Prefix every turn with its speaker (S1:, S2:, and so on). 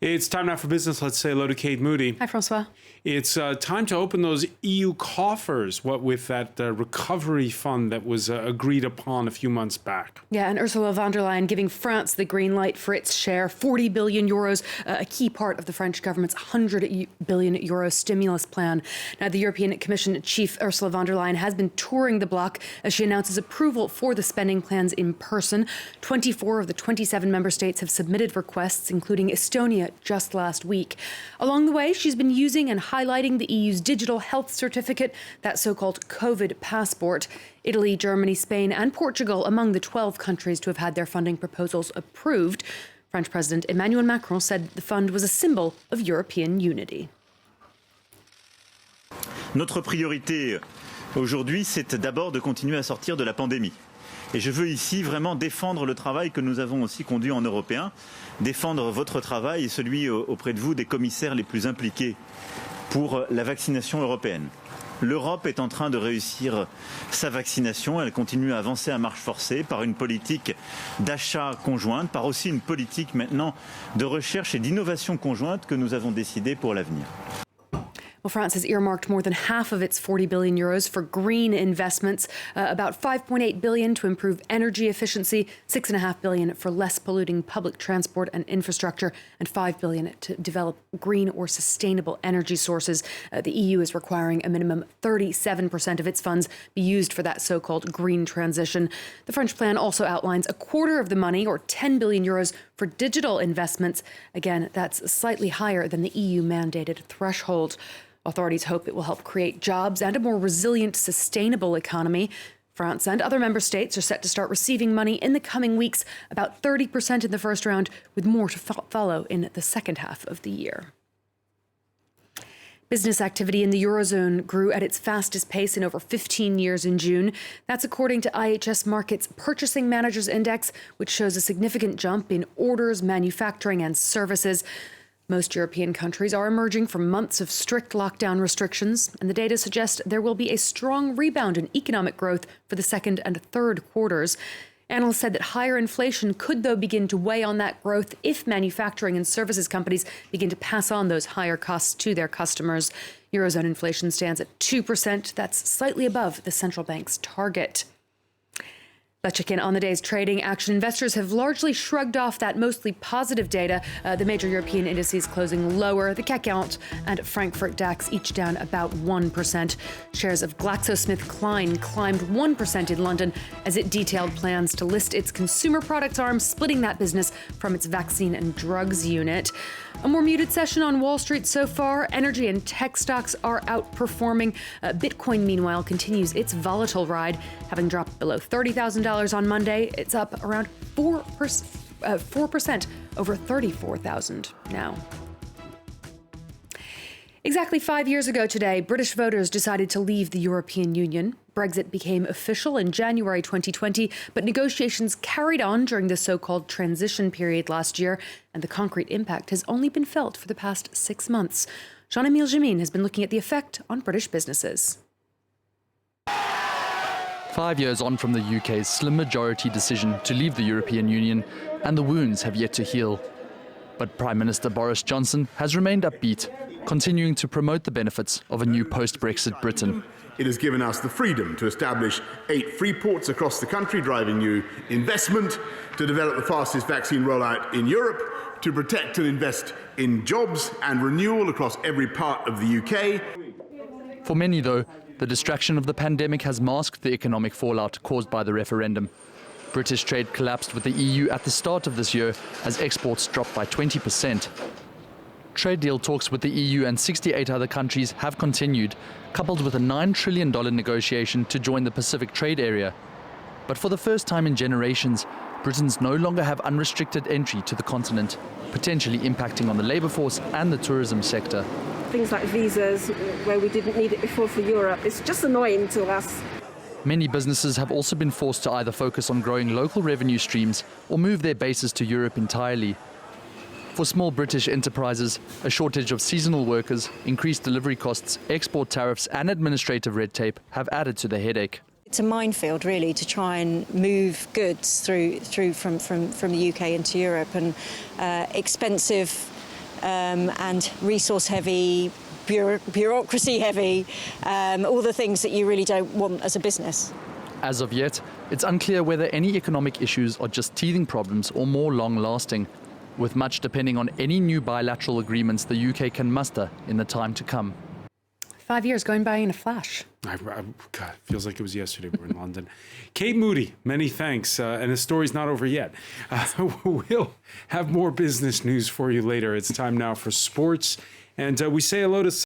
S1: It's time now for business. Let's say hello to Kate Moody.
S2: Hi, Francois.
S1: It's time to open those EU coffers, what with that recovery fund that was agreed upon a few months back.
S2: Yeah, and Ursula von der Leyen giving France the green light for its share, 40 billion euros, a key part of the French government's 100 billion euro stimulus plan. Now, the European Commission chief Ursula von der Leyen has been touring the bloc as she announces approval for the spending plans in person. 24 of the 27 member states have submitted requests, including Estonia just last week. Along the way, she's been using and highlighting the EU's digital health certificate, that so-called COVID passport. Italy, Germany, Spain and Portugal among the 12 countries to have had their funding proposals approved. French President Emmanuel Macron said the fund was a symbol of European unity.
S3: Notre priorité aujourd'hui, c'est d'abord de continuer à sortir de la pandémie. Et je veux ici vraiment défendre le travail que nous avons aussi conduit en européen, défendre votre travail et celui auprès de vous des commissaires les plus impliqués pour la vaccination européenne. L'Europe est en train de réussir sa vaccination. Elle continue à avancer à marche forcée par une politique d'achat conjointe, par aussi une politique maintenant de recherche et d'innovation conjointe que nous avons décidée pour l'avenir.
S2: Well, France has earmarked more than half of its 40 billion euros for green investments, about 5.8 billion to improve energy efficiency, 6.5 billion for less polluting public transport and infrastructure, and 5 billion to develop green or sustainable energy sources. The EU is requiring a minimum 37% of its funds be used for that so-called green transition. The French plan also outlines a quarter of the money, or 10 billion euros, for digital investments. Again, that's slightly higher than the EU-mandated threshold. Authorities hope it will help create jobs and a more resilient, sustainable economy. France and other member states are set to start receiving money in the coming weeks, about 30% in the first round, with more to follow in the second half of the year. Business activity in the Eurozone grew at its fastest pace in over 15 years in June. That's according to IHS Markit's Purchasing Managers Index, which shows a significant jump in orders, manufacturing and services. Most European countries are emerging from months of strict lockdown restrictions, and the data suggests there will be a strong rebound in economic growth for the second and third quarters. Analysts said that higher inflation could, though, begin to weigh on that growth if manufacturing and services companies begin to pass on those higher costs to their customers. Eurozone inflation stands at 2%. That's slightly above the central bank's target. Let's check in on the day's trading action. Investors have largely shrugged off that mostly positive data. The major European indices closing lower. The CAC 40 and Frankfurt DAX each down about 1%. Shares of GlaxoSmithKline climbed 1% in London as it detailed plans to list its consumer products arm, splitting that business from its vaccine and drugs unit. A more muted session on Wall Street so far. Energy and tech stocks are outperforming. Bitcoin, meanwhile, continues its volatile ride, having dropped below $30,000 on Monday. It's up around 4% over 34,000 now. Exactly 5 years ago today, British voters decided to leave the European Union. Brexit became official in January 2020, but negotiations carried on during the so-called transition period last year, and the concrete impact has only been felt for the past 6 months. Jean-Emile Jamin has been looking at the effect on British businesses.
S4: 5 years on from the UK's slim majority decision to leave the European Union, and the wounds have yet to heal. But Prime Minister Boris Johnson has remained upbeat, continuing to promote the benefits of a new post-Brexit Britain.
S5: It has given us the freedom to establish 8 free ports across the country, driving new investment, to develop the fastest vaccine rollout in Europe, to protect and invest in jobs and renewal across every part of the UK.
S4: For many, though, the distraction of the pandemic has masked the economic fallout caused by the referendum. British trade collapsed with the EU at the start of this year as exports dropped by 20%. Trade deal talks with the EU and 68 other countries have continued, coupled with a $9 trillion negotiation to join the Pacific Trade Area. But for the first time in generations, Britons no longer have unrestricted entry to the continent, potentially impacting on the labour force and the tourism sector.
S6: Things like visas, where we didn't need it before for Europe, it's just annoying to us.
S4: Many businesses have also been forced to either focus on growing local revenue streams or move their bases to Europe entirely. For small British enterprises, a shortage of seasonal workers, increased delivery costs, export tariffs and administrative red tape have added to the headache.
S7: It's a minefield, really, to try and move goods through from the UK into Europe, and expensive and resource heavy, bureaucracy heavy, all the things that you really don't want as a business.
S4: As of yet, it's unclear whether any economic issues are just teething problems or more long-lasting, with much depending on any new bilateral agreements the UK can muster in the time to come.
S2: 5 years going by in a flash.
S1: God, feels like it was yesterday we were in London. Kate Moody, many thanks. And the story's not over yet. We'll have more business news for you later. It's time now for sports. And we say hello to